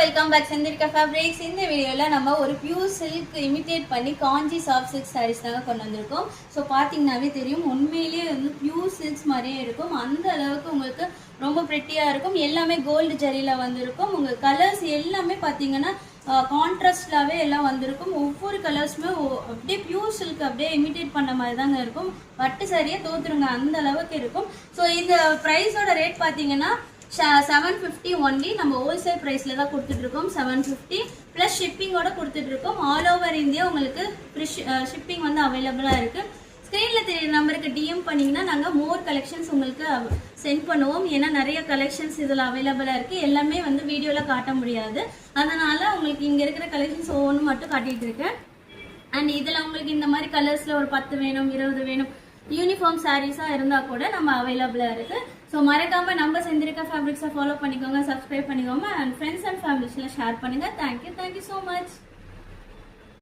Welcome back செந்திரிகா fabrics. இந்த வீடியோவில் நம்ம ஒரு பியூர் சில்க் இமிட்டேட் பண்ணி காஞ்சி சாஃப்ட் சில்க் சாரீஸ் தாங்க கொண்டு வந்திருக்கோம். ஸோ பார்த்தீங்கன்னாவே தெரியும், உண்மையிலேயே வந்து பியூர் சில்க்ஸ் மாதிரியே இருக்கும். அந்த அளவுக்கு உங்களுக்கு ரொம்ப ப்ரிட்டியாக இருக்கும். எல்லாமே கோல்டு ஜரியில் வந்திருக்கும். உங்கள் கலர்ஸ் எல்லாமே பார்த்தீங்கன்னா கான்ட்ராஸ்டாகவே எல்லாம் வந்திருக்கும். ஒவ்வொரு கலர்ஸுமே அப்படியே பியூர் சில்க் அப்படியே இமிட்டேட் பண்ண மாதிரி தாங்க இருக்கும். பட்டு சாரியை தோத்துருங்க அந்த அளவுக்கு இருக்கும். ஸோ இந்த ப்ரைஸோட ரேட் பார்த்தீங்கன்னா 750 ஒன்லி. நம்ம ஹோல்சேல் ப்ரைஸில் தான் கொடுத்துட்ருக்கோம். 750 ப்ளஸ் ஷிப்பிங்கோட கொடுத்துட்ருக்கோம். ஆல் ஓவர் இந்தியா உங்களுக்கு ஃப்ரீ ஷிப்பிங் வந்து அவைலபிளாக இருக்குது. ஸ்க்ரீனில் தெரியுற நம்பருக்கு டிஎம் பண்ணிங்கன்னா நாங்கள் மோர் கலெக்ஷன்ஸ் உங்களுக்கு சென்ட் பண்ணுவோம். ஏன்னா நிறைய கலெக்ஷன்ஸ் இதில் அவைலபிளாக இருக்குது. எல்லாமே வந்து வீடியோவில் காட்ட முடியாது. அதனால் உங்களுக்கு இங்கே இருக்கிற கலெக்ஷன்ஸ் ஒவ்வொன்று மட்டும் காட்டிகிட்டு இருக்கேன். அண்ட் இதில் உங்களுக்கு இந்த மாதிரி கலர்ஸில் ஒரு 10 வேணும், 20 வேணும், யூனிஃபார்ம் சாரீஸாக இருந்தால் கூட நம்ம அவைலபிளாக இருக்குது. ஸோ மறக்காமல் நம்ம செந்திரிகா ஃபேப்ரிக்ஸை ஃபாலோ பண்ணிக்கோங்க, சப்ஸ்கிரைப் பண்ணிக்கோங்க, அண்ட் ஃப்ரெண்ட்ஸ் அண்ட் ஃபேமிலிஸில் ஷேர் பண்ணுங்கள். Thank you so much.